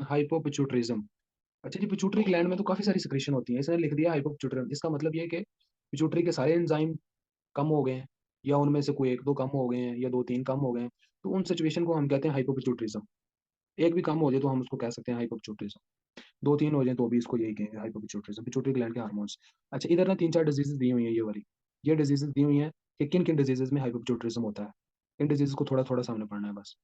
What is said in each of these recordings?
Hypopituitarism. अच्छा जी, pituitary gland में तो काफी सारी सिक्रीशन होती है, इसने लिख दिया हाइपोपिट्यूटरिज्म। इसका मतलब ये है कि पिट्यूटरी के सारे एंजाइम कम हो गए हैं, या उनमें से कोई एक दो कम हो गए हैं, या दो तीन कम हो गए हैं, तो उन सिचुएशन को हम कहते हैं हाइपोपिट्यूटरिज्म। एक भी कम हो जाए तो हम उसको कह सकते हैं हाइपोपिट्यूटरिज्म। दो तीन हो जाए तो भी इसको यही कहेंगे हाइपोपिट्यूटरिज्म, पिट्यूटरी ग्लैंड के हार्मोन्स। अच्छा, इधर ना तीन चार डिजीजेस दी हुई है, ये वाली ये डिजीजेस दी हुई है कि किन किन डिजीजेस में हाइपोपिट्यूटरिज्म होता है। इन डिजीज को थोड़ा थोड़ा सामने पढ़ना है बस।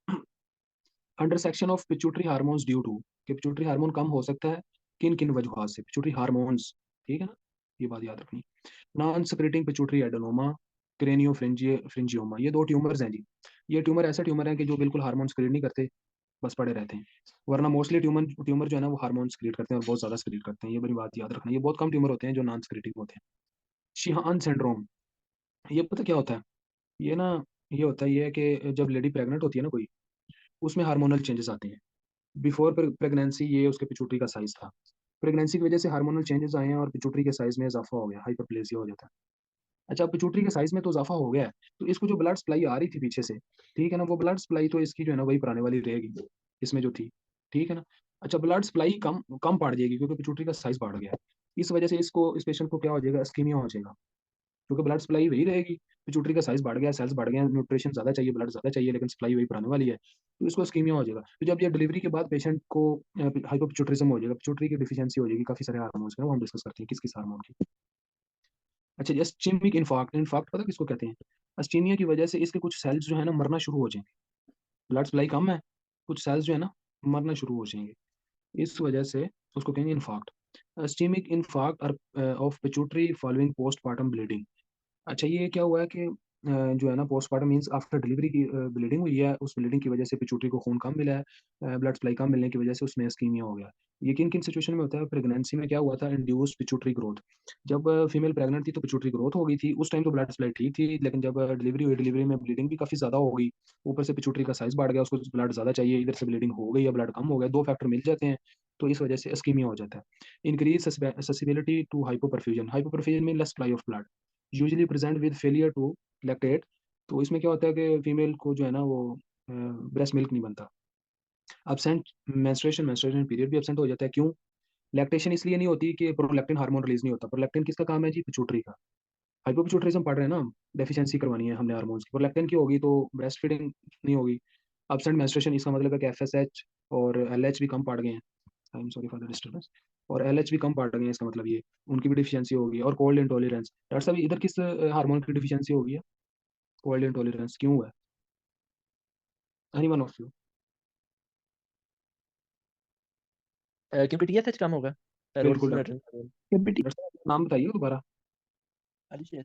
Under section of pituitary hormones due to, कि पिट्यूटरी हार्मोन कम हो सकता है किन किन वजहों से, पिट्यूटरी हार्मोन्स। ठीक है ना, ये बात याद रखनी। Non secreting pituitary adenoma, craniopharyngioma, ये दो ट्यूमर्स हैं जी। ये ट्यूमर ऐसे ट्यूमर हैं कि जो बिल्कुल हार्मोन स्क्रीन नहीं करते, बस पड़े रहते हैं। वरना मोस्टली ट्यूमर ट्यूमर जो है ना वो हार्मोन स्क्रीन करते हैं, और बहुत ज्यादा स्क्रीन करते हैं। ये बड़ी बात याद रखना, ये बहुत कम ट्यूमर होते हैं जो नॉन स्क्रीटिंग होते हैं। शिहान सिंड्रोम, ये पता क्या होता है? ये ना, ये होता है ये कि जब लेडी प्रेग्नेंट होती है ना कोई, उसमें हार्मोनल चेंजेस आते हैं। बिफोर प्रेगनेंसी ये उसके पिट्यूटरी का साइज था, प्रेगनेंसी की वजह से हार्मोनल चेंजेस आए हैं और पिट्यूटरी के साइज में इजाफा हो गया, हाइपरप्लेसिया हो जाता है। अच्छा, अब पिट्यूटरी के साइज में तो इजाफा हो गया है, तो इसको जो ब्लड सप्लाई आ रही थी पीछे से, ठीक है ना, वो ब्लड सप्लाई तो इसकी जो है ना वही पुराने वाली रहेगी, इसमें जो थी। ठीक है ना। अच्छा, ब्लड सप्लाई कम कम पड़ जाएगी क्योंकि पिट्यूटरी का साइज बढ़ गया है। इस वजह से इसको, इस पेशेंट को क्या हो जाएगा, स्कीमिया हो जाएगा, क्योंकि ब्लड सप्लाई वही रहेगी। पिट्यूटरी का साइज बढ़ गया, सेल्स बढ़ गए, न्यूट्रिशन ज्यादा चाहिए, ब्लड ज्यादा चाहिए, लेकिन सप्लाई वही पुराने वाली है, तो इसको स्कीमिया हो जाएगा। तो जब ये डिलीवरी के बाद पेशेंट को हाइपोपिट्यूटरिज्म हो जाएगा, पिट्यूटरी की डिफिशियंसी हो जाएगी काफी सारे हार्मोन्स में, वो हम डिस्कस करते हैं किस किस हार्मोन की। अच्छा, जैसे इस्चेमिक इन्फार्क्ट, इन्फार्क्ट पता किसको कहते हैं? अस्टीमिया की वजह से इसके कुछ सेल्स जो है ना मरना शुरू हो जाएंगे, ब्लड सप्लाई कम है, कुछ सेल्स जो है ना मरना शुरू हो जाएंगे, इस वजह से उसको कहेंगे infarct. Ischaemic infarct of pituitary following postmortem bleeding. अच्छा, ये क्या हुआ है कि जो है ना पोस्टमार्टम मींस आफ्टर डिलीवरी की ब्लीडिंग हुई है, उस ब्लीडिंग की वजह से पिट्यूटरी को खून कम मिला है, ब्लड सप्लाई कम मिलने की वजह से उसमें इस्कीमिया हो गया। ये किन किन सिचुएशन में होता है? प्रेगनेंसी में क्या हुआ था, इंड्यूस्ड पिट्यूटरी ग्रोथ। जब फीमेल प्रेग्नेंट थी तो पिट्यूटरी ग्रोथ हो गई थी, उस टाइम तो ब्लड सप्लाई ठीक थी, लेकिन जब डिलीवरी हुई, डिलीवरी में ब्लीडिंग भी काफी ज्यादा हो गई, ऊपर से पिट्यूटरी का साइज बढ़ गया, उसको ब्लड ज्यादा चाहिए, इधर से ब्लीडिंग हो गई या ब्लड कम हो गया, दो फैक्टर मिल जाते हैं, तो इस वजह से इस्कीमिया हो जाता है। Increase susceptibility to hypoperfusion, hypoperfusion में less supply of blood, usually present with failure to lactate. तो इसमें क्या होता है कि फीमेल को जो है ना वो ब्रेस्ट मिल्क नहीं बनता। अब्सेंट मेंस्ट्रुएशन, मेंस्ट्रुएशन पीरियड भी अब्सेंट हो जाता है, क्यों? लैक्टेशन इसलिए नहीं होती कि प्रोलैक्टिन हार्मोन रिलीज नहीं होता। प्रोलैक्टिन किसका काम है जी? पिट्यूटरी का। हाइपोपिट्यूटरिज्म पढ़ रहे हैं ना हम, डेफिशिएंसी करवानी है हमने हार्मोन्स की, प्रोलैक्टिन की होगी तो ब्रेस्ट फीडिंग नहीं होगी। अब्सेंट मेंस्ट्रुएशन, इसका मतलब है कि एफएसएच और एलएच भी कम पड़ गए हैं। I am sorry for the disturbance. और एलएच भी कम पड़ गए हैं, इसका मतलब ये उनकी भी डिफिशियंसी होगी। और कोल्ड इंटॉलरेंस, डॉक्टर साहब इधर किस हार्मोन की डिफिशियंसी होगी है? कोल्ड इंटॉलरेंस क्यों हुआ है? Any one of you? क्योंकि टीएसएच कम होगा, बिल्कुल थायरोइड। डॉक्टर साहब नाम बताइए दोबारा। अली शेर।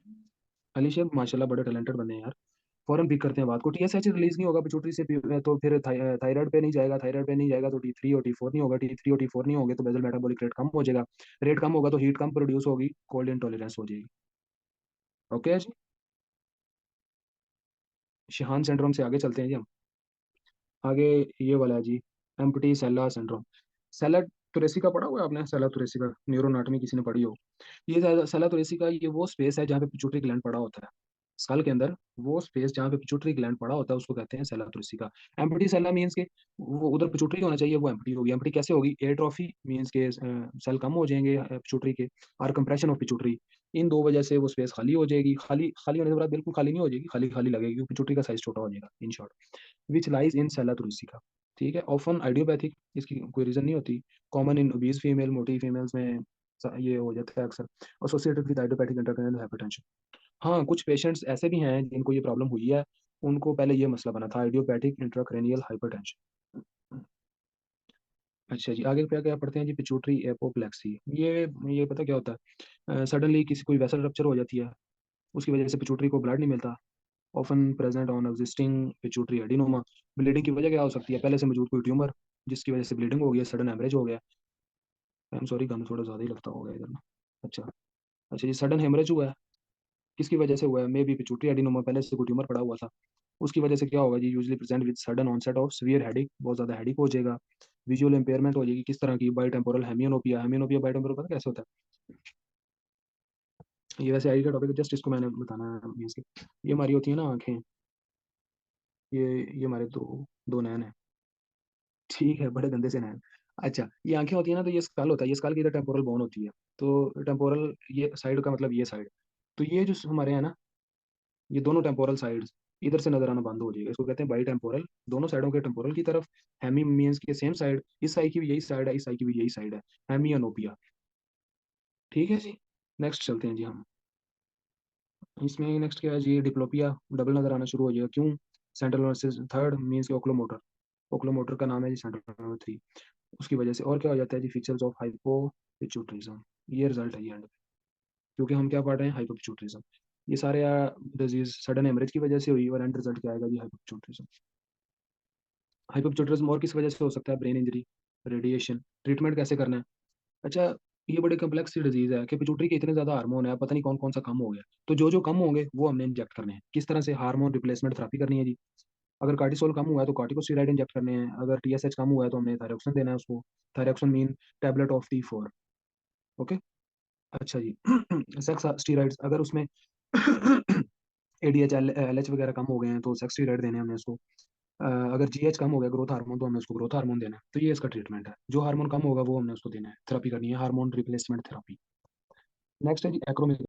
अली शेख, माशाल्लाह बड़े टैलेंटेड बने हैं यार। फौरन पिक करते हैं बात को। टीएसएच रिलीज नहीं होगा पिट्यूटरी से, तो फिर थायराइड पे नहीं जाएगा, थायराइड पे नहीं जाएगा तो T3 और T4 नहीं होगा, T3 और T4 नहीं होंगे तो बेसल मेटाबॉलिक रेट कम हो जाएगा, रेट कम होगा तो हीट कम प्रोड्यूस होगी, कोल्ड इंटॉलरेंस हो जाएगी। ओके जी। शिहान सिंड्रोम से आगे चलते हैं जी हम। आगे ये वाला है जी, एम्प्टी सेल्ला सिंड्रोम। सेला तुरेसिका पढ़ा हुआ है आपने? सेला तुरेसिका न्यूरोनाटमी किसी ने पढ़ी हो? ये सेला तुरेसिका ये वो स्पेस है जहाँ पे पिट्यूटरी ग्लैंड पड़ा होता है, स्कल के अंदर। वो स्पेस जहाँ पे पिट्यूटरी ग्लैंड पड़ा होता है उसको कहते हैं सेला तुरेसिका। एम्प्टी सेला मीन्स के वो उधर पिट्यूटरी होना चाहिए, वो एम्प्टी होगी। एम्प्टी कैसे होगी? एट्रोफी मीन्स के सेल कम हो जाएंगे पिट्यूटरी के, और कंप्रेशन ऑफ पिट्यूटरी, इन दो वजह से वो स्पेस खाली हो जाएगी। खाली खाली होने के बाद बिल्कुल खाली नहीं हो जाएगी, खाली खाली लगेगी क्योंकि पिट्यूटरी का साइज छोटा हो जाएगा, in short. Which lies in सेला तुरेसिका। ठीक है, ऑफन आइडियोपैथिक, इसकी कोई रीजन नहीं होती। कॉमन इन ओबीज फीमेल, मोटी फीमेल्स में ये हो जाता है अक्सर। Associated with idiopathic intracranial hypertension. हाँ, कुछ पेशेंट्स ऐसे भी हैं जिनको ये प्रॉब्लम हुई है, उनको पहले ये मसला बना था, आइडियोपैथिक इंट्राक्रैनियल हाइपरटेंशन। अच्छा जी, आगे क्या क्या पढ़ते हैं जी? पिट्यूटरी एपोप्लेक्सी, ये पता क्या होता है? सडनली किसी कोई वेसल रप्चर हो जाती है, उसकी वजह से पिट्यूटरी को ब्लड नहीं मिलता। Often present on existing pituitary adenoma. Bleeding की वजह क्या हो सकती है? पहले से मौजूद कोई ट्यूमर जिसकी वजह से ब्लीडिंग हो गई है, सडन हेमरेज हो गया। आई एम सॉरी, गम थोड़ा ज़्यादा ही लगता होगा इधर ना। अच्छा। अच्छा जी, सडन हेमरेज हुआ है, किसकी वजह से हुआ है? मे बी पिट्यूटरी एडिनोमा, पहले से कोई ट्यूमर पड़ा हुआ था, उसकी वजह से क्या होगा जी? Usually present with sudden onset of severe headache, बहुत ज़्यादा हेडिक हो जाएगा। विजुअल इंपेयरमेंट हो जाएगी, किस तरह की? Bitemporal hemianopia. Hemianopia bitemporal पता कैसे होता है? ये वैसे आई का टॉपिक है, जस्ट इसको मैंने बताना है मीन्स के, ये हमारी होती है ना आंखें, ये ये हमारे दो दो नैन है। ठीक है, बड़े गंदे से नैन। अच्छा, ये आंखें होती है ना, तो ये स्कल होता है, ये स्कल की इधर टेम्पोरल बोन होती है। तो टेम्पोरल ये साइड का मतलब ये साइड, तो ये जो हमारे हैं ना, ये दोनों टेम्पोरल साइड्स इधर से नजर आना बंद हो जाएगा, इसको कहते हैं बाई टेम्पोरल। दोनों साइडों के टेम्पोरल की तरफ हेमी मीन्स के सेम साइड, इस आई की भी यही साइड है, इस आई की भी यही साइड है, हेमियोनोपिया। ठीक है जी। नेक्स्ट चलते हैं जी हम। इसमें नेक्स्ट क्या है जी, डिप्लोपिया, डबल नजर आना शुरू हो जाएगा। क्यों? सेंट्रल वर्सेस थर्ड मीन्स के ओक्लोमोटर, ओक्लोमोटर का नाम है जी सेंट्रल नंबर 3, उसकी वजह से। और क्या हो जाता है जी, फीचर्स ऑफ हाइपोपिट्यूटरिज्म, ये रिजल्ट है ये एंड, क्योंकि हम क्या पढ़ रहे हैं, हाइपोपिट्यूटरिज्म। ये सारे डिजीज सडन हेमरेज की वजह से हुई, और एंड रिजल्ट क्या आएगा जी, हाइपोपिट्यूटरिज्म। हाइपोपिट्यूटरिज्म और किस वजह से हो सकता है, ब्रेन इंजरी, रेडिएशन। ट्रीटमेंट कैसे करना है? अच्छा, ये बड़ी कम्प्लेक्स सी डिजीज है कि पिट्यूटरी के इतने ज्यादा हार्मोन है, पता नहीं कौन कौन सा कम हो गया। तो जो जो कम होंगे वो हमने इंजेक्ट करने हैं। किस तरह से? हार्मोन रिप्लेसमेंट थेरेपी करनी है जी। अगर कार्टिसोल कम हुआ है तो कार्टिकोस्टेरॉइड इंजेक्ट करने हैं, अगर टीएसएच कम हुआ है तो हमने थायरोक्सिन देना है उसको। Thyroxine mean tablet of T4। Okay. अच्छा जी। सेक्स स्टीरॉइड्स, अगर उसमें ADH LH वगैरह कम हो गए हैं तो सेक्स स्टीरॉइड देने हैं हमने उसको। अगर GH कम हो गया, ग्रोथ हार्मोन, तो हमने उसको ग्रोथ हार्मोन देना है। तो ये इसका ट्रीटमेंट है, जो हार्मोन कम होगा वो हमने उसको देना है, थेरेपी करनी है, हार्मोन रिप्लेसमेंट थेरेपी। नेक्स्ट है जी एक्रोमिस।